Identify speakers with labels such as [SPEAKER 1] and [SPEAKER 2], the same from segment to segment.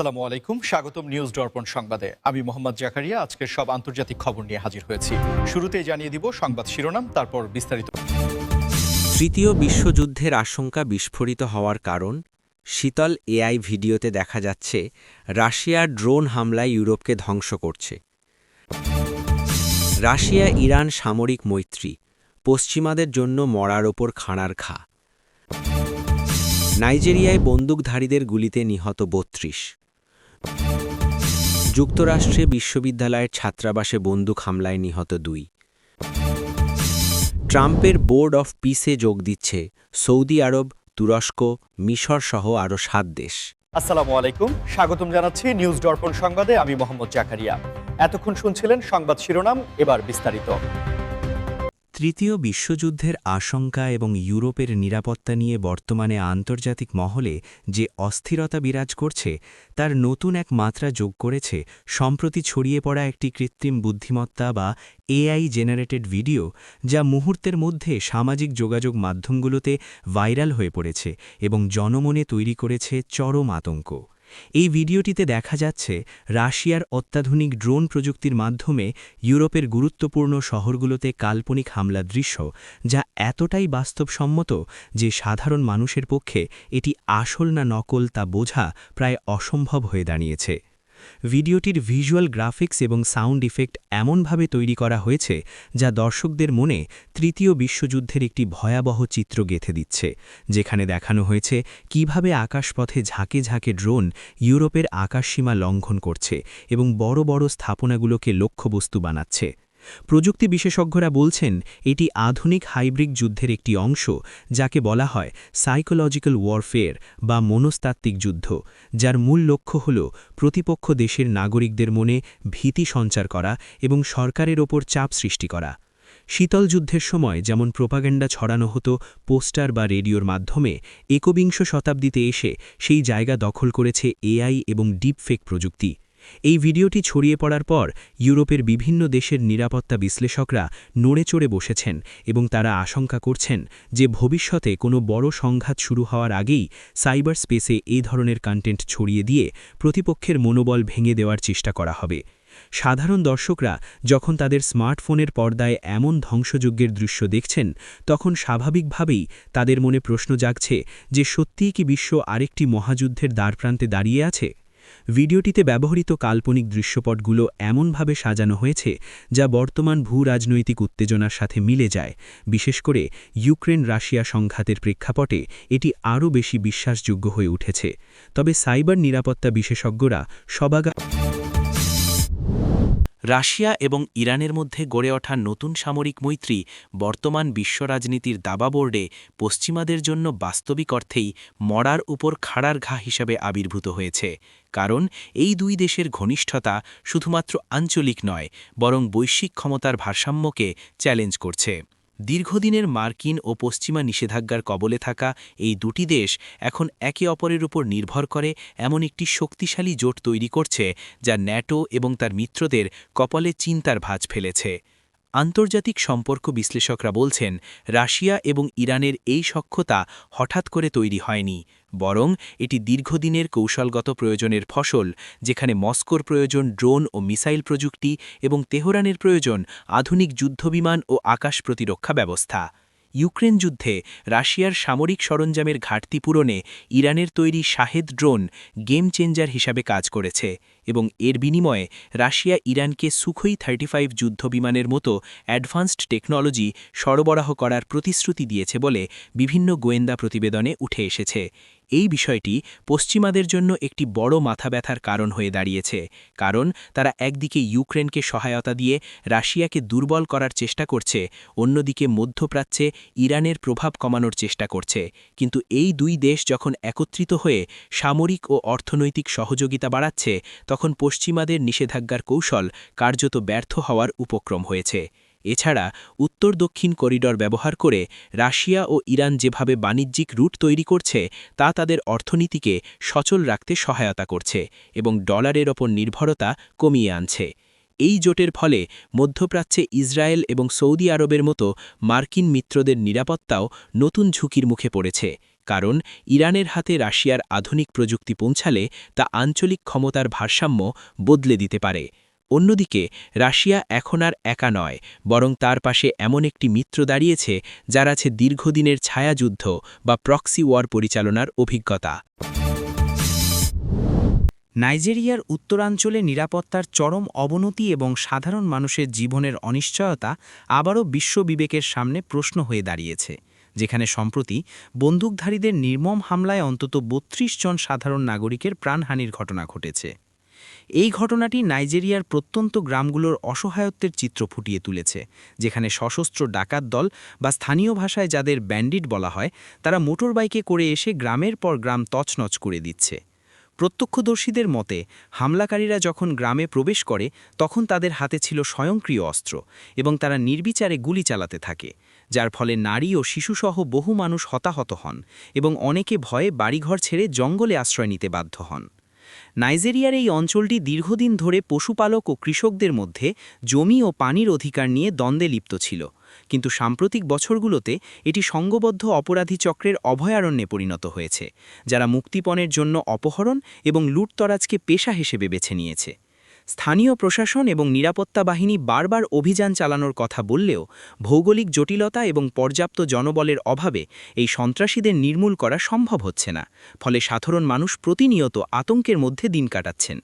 [SPEAKER 1] আসসালামু আলাইকুম, স্বাগতম নিউজ দর্পণ সংবাদে। আমি মোহাম্মদ জাকারিয়া আজকের সব আন্তর্জাতিক খবর নিয়ে হাজির হয়েছি। শুরুতেই জানিয়ে দিব সংবাদ শিরোনাম, তারপর বিস্তারিত।
[SPEAKER 2] তৃতীয় বিশ্বযুদ্ধের আশঙ্কা বিস্ফোরিত হওয়ার কারণ, শীতল এআই ভিডিওতে দেখা যাচ্ছে রাশিয়ার ড্রোন হামলায় ইউরোপকে ধ্বংস করছে। রাশিয়া ইরান সামরিক মৈত্রী, পশ্চিমাদের জন্য মরার ওপর খাঁড়ার ঘা। নাইজেরিয়ায় বন্দুকধারীদের গুলিতে নিহত ৩২। যুক্তরাষ্ট্রে বিশ্ববিদ্যালয়ের ছাত্রাবাসে বন্দুক হামলায় নিহত ২। ট্রাম্পের বোর্ড অফ পিসে যোগ দিচ্ছে সৌদি আরব, তুরস্ক, মিশর সহ আরও ৭ দেশ।
[SPEAKER 1] আসসালামু আলাইকুম, স্বাগতম জানাচ্ছি নিউজ দর্পণ সংবাদে। আমি মোহাম্মদ জাকারিয়া। এতক্ষণ শুনছিলেন সংবাদ শিরোনাম, এবার বিস্তারিত।
[SPEAKER 2] তৃতীয় বিশ্বযুদ্ধের আশঙ্কা এবং ইউরোপের নিরাপত্তা নিয়ে বর্তমানে আন্তর্জাতিক মহলে যে অস্থিরতা বিরাজ করছে তার নতুন এক মাত্রা যোগ করেছে সম্প্রতি ছড়িয়ে পড়া একটি কৃত্রিম বুদ্ধিমত্তা বা এআই জেনারেটেড ভিডিও, যা মুহূর্তের মধ্যে সামাজিক যোগাযোগ মাধ্যমগুলোতে ভাইরাল হয়ে পড়েছে এবং জনমনে তৈরি করেছে চরম আতঙ্ক। এই ভিডিওটিতে দেখা যাচ্ছে রাশিয়ার অত্যাধুনিক ড্রোন প্রযুক্তির মাধ্যমে ইউরোপের গুরুত্বপূর্ণ শহরগুলোতে কাল্পনিক হামলার দৃশ্য, যা এতটাই বাস্তবসম্মত যে সাধারণ মানুষের পক্ষে এটি আসল না নকল তা বোঝা প্রায় অসম্ভব হয়ে দাঁড়িয়েছে। ভিডিওটির ভিজুয়াল গ্রাফিক্স এবং সাউন্ড ইফেক্ট এমনভাবে তৈরি করা হয়েছে যা দর্শকদের মনে তৃতীয় বিশ্বযুদ্ধের একটি ভয়াবহ চিত্র গেঁথে দিচ্ছে, যেখানে দেখানো হয়েছে কিভাবে আকাশপথে ঝাঁকে ঝাঁকে ড্রোন ইউরোপের আকাশসীমা লঙ্ঘন করছে এবং বড় বড় স্থাপনাগুলোকে লক্ষ্যবস্তু বানাচ্ছে। প্রযুক্তি বিশেষজ্ঞরা বলছেন এটি আধুনিক হাইব্রিড যুদ্ধের একটি অংশ, যাকে বলা হয় সাইকোলজিক্যাল ওয়ারফেয়ার বা মনস্তাত্ত্বিক যুদ্ধ, যার মূল লক্ষ্য হল প্রতিপক্ষ দেশের নাগরিকদের মনে ভীতি সঞ্চার করা এবং সরকারের ওপর চাপ সৃষ্টি করা। শীতল যুদ্ধের সময় যেমন প্রোপাগান্ডা ছড়ানো হতো পোস্টার বা রেডিওর মাধ্যমে, একবিংশ শতাব্দীতে এসে সেই জায়গা দখল করেছে এআই এবং ডিপফেক প্রযুক্তি। এই ভিডিওটি ছড়িয়ে পড়ার পর ইউরোপের বিভিন্ন দেশের নিরাপত্তা বিশ্লেষকরা নড়েচড়ে বসেছেন এবং তারা আশঙ্কা করছেন যে ভবিষ্যতে কোনো বড় সংঘাত শুরু হওয়ার আগেই সাইবার স্পেসে এই ধরনের কন্টেন্ট ছড়িয়ে দিয়ে প্রতিপক্ষের মনোবল ভেঙে দেওয়ার চেষ্টা করা হবে। সাধারণ দর্শকরা যখন তাদের স্মার্টফোনের পর্দায় এমন ধ্বংসযজ্ঞের দৃশ্য দেখছেন, তখন স্বাভাবিকভাবেই তাদের মনে প্রশ্ন জাগছে যে সত্যিই কি বিশ্ব আরেকটি মহাযুদ্ধের দ্বারপ্রান্তে দাঁড়িয়ে আছে। ভিডিওটিতে ব্যবহৃত কাল্পনিক দৃশ্যপটগুলো এমনভাবে সাজানো হয়েছে যা বর্তমান ভূ-রাজনৈতিক উত্তেজনার সাথে মিলে যায়। বিশেষ করে ইউক্রেন রাশিয়া সংঘাতের প্রেক্ষাপটে এটি আরও বেশি বিশ্বাসযোগ্য হয়ে উঠেছে। তবে সাইবার নিরাপত্তা বিশেষজ্ঞরা রাশিয়া এবং ইরানের মধ্যে গড়ে ওঠা নতুন সামরিক মৈত্রী বর্তমান বিশ্ব রাজনীতির দাবাবোর্ডে পশ্চিমাদের জন্য বাস্তবিক অর্থেই মরার উপর খাড়ার ঘা হিসাবে আবির্ভূত হয়েছে। কারণ এই দুই দেশের ঘনিষ্ঠতা শুধুমাত্র আঞ্চলিক নয়, বরং বৈশ্বিক ক্ষমতার ভারসাম্যকে চ্যালেঞ্জ করছে। দীর্ঘদিনের মার্কিন ও পশ্চিমা নিষেধাজ্ঞার কবলে থাকা এই দুটি দেশ এখন একে অপরের উপর নির্ভর করে এমন একটি শক্তিশালী জোট তৈরি করছে, যা ন্যাটো এবং তার মিত্রদের কপালে চিন্তার ভাঁজ ফেলেছে। আন্তর্জাতিক সম্পর্ক বিশ্লেষকরা বলছেন রাশিয়া এবং ইরানের এই সখ্যতা হঠাৎ করে তৈরি হয়নি, বরং এটি দীর্ঘদিনের কৌশলগত প্রয়োজনের ফসল, যেখানে মস্কোর প্রয়োজন ড্রোন ও মিসাইল প্রযুক্তি এবং তেহরানের প্রয়োজন আধুনিক যুদ্ধবিমান ও আকাশ প্রতিরক্ষা ব্যবস্থা। ইউক্রেন যুদ্ধে রাশিয়ার সামরিক সরঞ্জামের ঘাটতি পূরণে ইরানের তৈরি শাহেদ ড্রোন গেম চেঞ্জার হিসাবে কাজ করেছে এবং এর বিনিময়ে রাশিয়া ইরানকে সুখোই 35 যুদ্ধবিমানের মতো অ্যাডভান্সড টেকনোলজি সরবরাহ করার প্রতিশ্রুতি দিয়েছে বলে বিভিন্ন গোয়েন্দা প্রতিবেদনে উঠে এসেছে। এই বিষয়টি পশ্চিমাদের জন্য একটি বড় মাথাব্যথার কারণ হয়ে দাঁড়িয়েছে, কারণ তারা একদিকে ইউক্রেনকে সহায়তা দিয়ে রাশিয়াকে দুর্বল করার চেষ্টা করছে, অন্যদিকে মধ্যপ্রাচ্যে ইরানের প্রভাব কমানোর চেষ্টা করছে। কিন্তু এই দুই দেশ যখন একত্রিত হয়ে সামরিক ও অর্থনৈতিক সহযোগিতা বাড়াচ্ছে, তখন পশ্চিমাদের নিষেধাজ্ঞার কৌশল কার্যত ব্যর্থ হওয়ার উপক্রম হয়েছে। এছাড়া উত্তর দক্ষিণ করিডর ব্যবহার করে রাশিয়া ও ইরান যেভাবে বাণিজ্যিক রুট তৈরি করছে, তা তাদের অর্থনীতিকে সচল রাখতে সহায়তা করছে এবং ডলারের ওপর নির্ভরতা কমিয়ে আনছে। এই জোটের ফলে মধ্যপ্রাচ্যে ইসরায়েল এবং সৌদি আরবের মতো মার্কিন মিত্রদের নিরাপত্তাও নতুন ঝুঁকির মুখে পড়েছে।
[SPEAKER 3] কারণ ইরানের হাতে রাশিয়ার আধুনিক প্রযুক্তি পৌঁছালে তা আঞ্চলিক ক্ষমতার ভারসাম্য বদলে দিতে পারে। অন্যদিকে রাশিয়া এখন আর একা নয়, বরং তার পাশে এমন একটি মিত্র দাঁড়িয়েছে যার আছে দীর্ঘদিনের ছায়াযুদ্ধ বা প্রক্সি ওয়ার পরিচালনার অভিজ্ঞতা।
[SPEAKER 2] নাইজেরিয়ার উত্তরাঞ্চলে নিরাপত্তার চরম অবনতি এবং সাধারণ মানুষের জীবনের অনিশ্চয়তা আবারও বিশ্ব বিবেকের সামনে প্রশ্ন হয়ে দাঁড়িয়েছে, যেখানে সম্প্রতি বন্দুকধারীদের নির্মম হামলায় অন্তত ৩২ জন সাধারণ নাগরিকের প্রাণহানির ঘটনা ঘটেছে। এই ঘটনাটি নাইজেরিয়ার প্রত্যন্ত গ্রামগুলোর অসহায়ত্বের চিত্র ফুটিয়ে তুলেছে, যেখানে সশস্ত্র ডাকাত দল বা স্থানীয় ভাষায় যাদের ব্যান্ডিট বলা হয়, তারা মোটরবাইকে করে এসে গ্রামের পর গ্রাম তছনছ করে দিচ্ছে। প্রত্যক্ষদর্শীদের মতে, হামলাকারীরা যখন গ্রামে প্রবেশ করে তখন তাদের হাতে ছিল স্বয়ংক্রিয় অস্ত্র এবং তারা নির্বিচারে গুলি চালাতে থাকে, যার ফলে নারী ও শিশুসহ বহু মানুষ হতাহত হন এবং অনেকে ভয়ে বাড়িঘর ছেড়ে জঙ্গলে আশ্রয় নিতে বাধ্য হন। নাইজেরিয়ার এই অঞ্চলটি দীর্ঘদিন ধরে পশুপালক ও কৃষকদের মধ্যে জমি ও পানির অধিকার নিয়ে দ্বন্দ্বে লিপ্ত ছিল, কিন্তু সাম্প্রতিক বছরগুলোতে এটি সংঘবদ্ধ অপরাধী চক্রের অভয়ারণ্যে পরিণত হয়েছে, যারা মুক্তিপণের জন্য অপহরণ এবং লুটতরাজকে পেশা হিসেবে বেছে নিয়েছে। স্থানীয় প্রশাসন এবং নিরাপত্তা বাহিনী বারবার অভিযান চালানোর কথা বললেও ভৌগোলিক জটিলতা এবং পর্যাপ্ত জনবলের অভাবে এই সন্ত্রাসীদের নির্মূল করা সম্ভব হচ্ছে না, ফলে সাধারণ মানুষ প্রতিনিয়ত আতঙ্কের মধ্যে দিন কাটাচ্ছেন।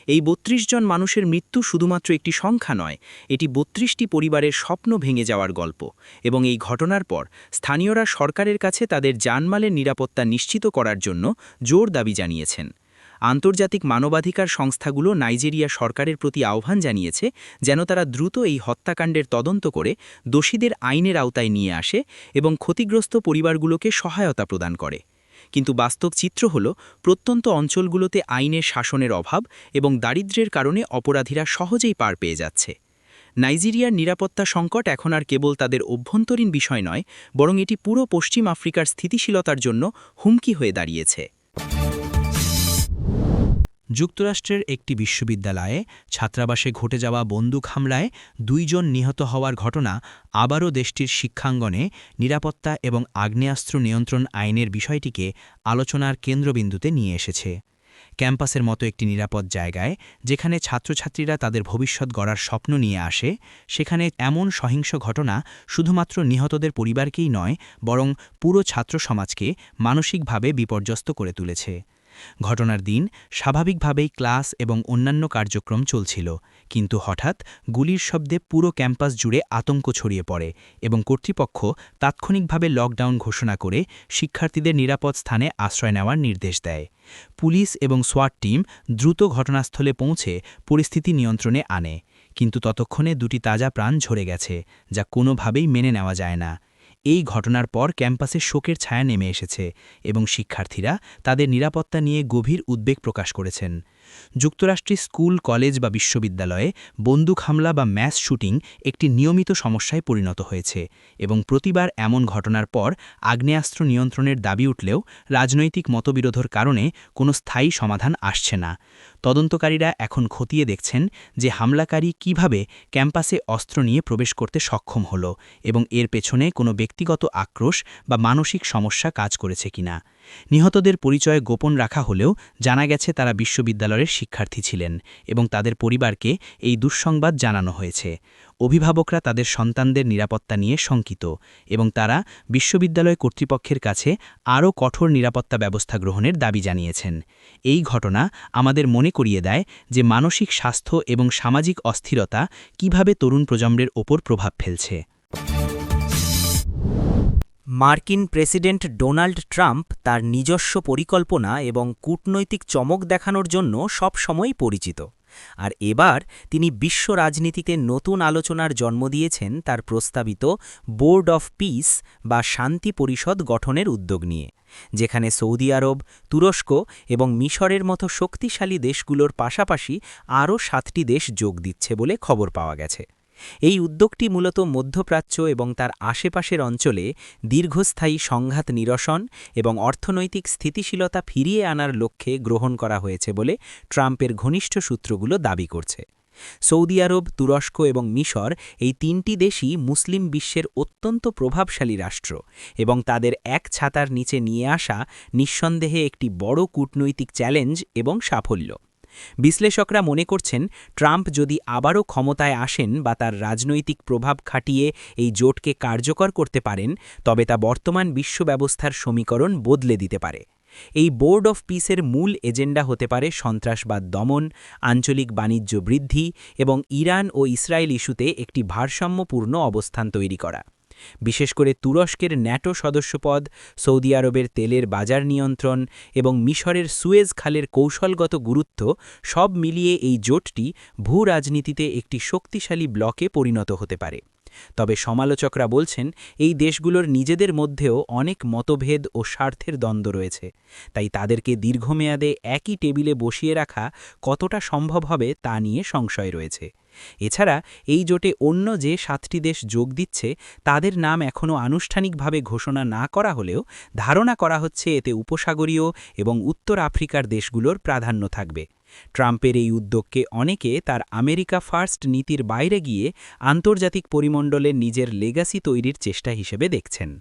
[SPEAKER 2] এই ৩২ জন মানুষের মৃত্যু শুধুমাত্র একটি সংখ্যা নয়, এটি ৩২টি পরিবারের স্বপ্ন ভেঙে যাওয়ার গল্প, এবং এই ঘটনার পর স্থানীয়রা সরকারের কাছে তাদের জানমালের নিরাপত্তা নিশ্চিত করার জন্য জোর দাবি জানিয়েছেন। আন্তর্জাতিক মানবাধিকার সংস্থাগুলো নাইজেরিয়া সরকারের প্রতি আহ্বান জানিয়েছে যেন তারা দ্রুত এই হত্যাকাণ্ডের তদন্ত করে দোষীদের আইনের আওতায় নিয়ে আসে এবং ক্ষতিগ্রস্ত পরিবারগুলোকে সহায়তা প্রদান করে। কিন্তু বাস্তব চিত্র হল, প্রত্যন্ত অঞ্চলগুলোতে আইনের শাসনের অভাব এবং দারিদ্র্যের কারণে অপরাধীরা সহজেই পার পেয়ে যাচ্ছে। নাইজেরিয়ার নিরাপত্তা সংকট এখন আর কেবল তাদের অভ্যন্তরীণ বিষয় নয়, বরং এটি পুরো পশ্চিম আফ্রিকার স্থিতিশীলতার জন্য হুমকি হয়ে দাঁড়িয়েছে। যুক্তরাষ্ট্রের একটি বিশ্ববিদ্যালয়ে ছাত্রাবাসে ঘটে যাওয়া বন্দুক হামলায় ২ জন নিহত হওয়ার ঘটনা আবারও দেশটির শিক্ষাঙ্গনে নিরাপত্তা এবং আগ্নেয়াস্ত্র নিয়ন্ত্রণ আইনের বিষয়টিকে আলোচনার কেন্দ্রবিন্দুতে নিয়ে এসেছে। ক্যাম্পাসের মতো একটি নিরাপদ জায়গায়, যেখানে ছাত্রছাত্রীরা তাদের ভবিষ্যৎ গড়ার স্বপ্ন নিয়ে আসে, সেখানে এমন সহিংস ঘটনা শুধুমাত্র নিহতদের পরিবারকেই নয়, বরং পুরো ছাত্র সমাজকে মানসিকভাবে বিপর্যস্ত করে তুলেছে। ঘটনার দিন স্বাভাবিকভাবেই ক্লাস এবং অন্যান্য কার্যক্রম চলছিল, কিন্তু হঠাৎ গুলির শব্দে পুরো ক্যাম্পাস জুড়ে আতঙ্ক ছড়িয়ে পড়ে এবং কর্তৃপক্ষ তাৎক্ষণিকভাবে লকডাউন ঘোষণা করে শিক্ষার্থীদের নিরাপদ স্থানে আশ্রয় নেওয়ার নির্দেশ দেয়। পুলিশ এবং সোয়াট টিম দ্রুত ঘটনাস্থলে পৌঁছে পরিস্থিতি নিয়ন্ত্রণে আনে, কিন্তু ততক্ষণে ২টি তাজা প্রাণ ঝরে গেছে, যা কোনোভাবেই মেনে নেওয়া যায় না। এই ঘটনার পর ক্যাম্পাসে শোকের ছায়া নেমে এসেছে এবং শিক্ষার্থীরা তাদের নিরাপত্তা নিয়ে গভীর উদ্বেগ প্রকাশ করেছেন। যুক্তরাষ্ট্রের স্কুল, কলেজ বা বিশ্ববিদ্যালয়ে বন্দুক হামলা বা ম্যাস শুটিং একটি নিয়মিত সমস্যায় পরিণত হয়েছে এবং প্রতিবার এমন ঘটনার পর আগ্নেয়াস্ত্র নিয়ন্ত্রণের দাবি উঠলেও রাজনৈতিক মতবিরোধের কারণে কোনো স্থায়ী সমাধান আসছে না। তদন্তকারীরা এখন খতিয়ে দেখছেন যে হামলাকারী কিভাবে ক্যাম্পাসে অস্ত্র নিয়ে প্রবেশ করতে সক্ষম হল এবং এর পেছনে কোনো ব্যক্তিগত আক্রোশ বা মানসিক সমস্যা কাজ করেছে কিনা। নিহতদের পরিচয় গোপন রাখা হলেও জানা গেছে তারা বিশ্ববিদ্যালয়ের শিক্ষার্থী ছিলেন এবং তাদের পরিবারকে এই দুঃসংবাদ জানানো হয়েছে। অভিভাবকরা তাদের সন্তানদের নিরাপত্তা নিয়ে শঙ্কিত এবং তারা বিশ্ববিদ্যালয় কর্তৃপক্ষের কাছে আরও কঠোর নিরাপত্তা ব্যবস্থা গ্রহণের দাবি জানিয়েছেন। এই ঘটনা আমাদের মনে করিয়ে দেয় যে মানসিক স্বাস্থ্য এবং সামাজিক অস্থিরতা কিভাবে তরুণ প্রজন্মের ওপর প্রভাব ফেলছে।
[SPEAKER 4] মার্কিন প্রেসিডেন্ট ডোনাল্ড ট্রাম্প তার নিজস্ব পরিকল্পনা এবং কূটনৈতিক চমক দেখানোর জন্য সবসময়ই পরিচিত, আর এবার তিনি বিশ্ব রাজনীতিতে নতুন আলোচনার জন্ম দিয়েছেন তার প্রস্তাবিত বোর্ড অফ পিস বা শান্তি পরিষদ গঠনের উদ্যোগ নিয়ে, যেখানে সৌদি আরব, তুরস্ক এবং মিশরের মতো শক্তিশালী দেশগুলোর পাশাপাশি আরও 7টি দেশ যোগ দিচ্ছে বলে খবর পাওয়া গেছে। এই উদ্যোগটি মূলত মধ্যপ্রাচ্য এবং তার আশেপাশের অঞ্চলে দীর্ঘস্থায়ী সংঘাত নিরসন এবং অর্থনৈতিক স্থিতিশীলতা ফিরিয়ে আনার লক্ষ্যে গ্রহণ করা হয়েছে বলে ট্রাম্পের ঘনিষ্ঠ সূত্রগুলো দাবি করছে। সৌদি আরব, তুরস্ক এবং মিশর এই তিনটি দেশই মুসলিম বিশ্বের অত্যন্ত প্রভাবশালী রাষ্ট্র এবং তাদের এক ছাতার নিচে নিয়ে আসা নিঃসন্দেহে একটি বড় কূটনৈতিক চ্যালেঞ্জ এবং সাফল্য। বিশ্লেষকরা মনে করছেন ট্রাম্প যদি আবারও ক্ষমতায় আসেন বা তার রাজনৈতিক প্রভাব খাটিয়ে এই জোটকে কার্যকর করতে পারেন, তবে তা বর্তমান বিশ্ব ব্যবস্থার সমীকরণ বদলে দিতে পারে। এই বোর্ড অফ পিসের মূল এজেন্ডা হতে পারে সন্ত্রাসবাদ দমন, আঞ্চলিক বাণিজ্য বৃদ্ধি এবং ইরান ও ইসরায়েল ইস্যুতে একটি ভারসাম্যপূর্ণ অবস্থান তৈরি করা। বিশেষ করে তুরস্কের ন্যাটো সদস্যপদ, সৌদি আরবের তেলের বাজার নিয়ন্ত্রণ এবং মিশরের সুয়েজ খালের কৌশলগত গুরুত্ব সব মিলিয়ে এই জোটটি ভূ-রাজনীতিতে একটি শক্তিশালী ব্লকে পরিণত হতে পারে। তবে সমালোচকরা বলছেন এই দেশগুলোর নিজেদের মধ্যেও অনেক মতভেদ ও স্বার্থের দ্বন্দ্ব রয়েছে, তাই তাদেরকে দীর্ঘমেয়াদে একই টেবিলে বসিয়ে রাখা কতটা সম্ভব হবে তা নিয়ে সংশয় রয়েছে। এছাড়া এই জোটে অন্য যে 7টি দেশ যোগ দিচ্ছে তাদের নাম এখনও আনুষ্ঠানিকভাবে ঘোষণা না করা হলেও ধারণা করা হচ্ছে এতে উপসাগরীয় এবং উত্তর আফ্রিকার দেশগুলোর প্রাধান্য থাকবে। ট্রাম্পের এই উদ্যোগকে অনেকে তার আমেরিকা ফার্স্ট নীতির বাইরে গিয়ে আন্তর্জাতিক পরিমণ্ডলে নিজের লেগাসি তৈরির চেষ্টা হিসেবে দেখছেন।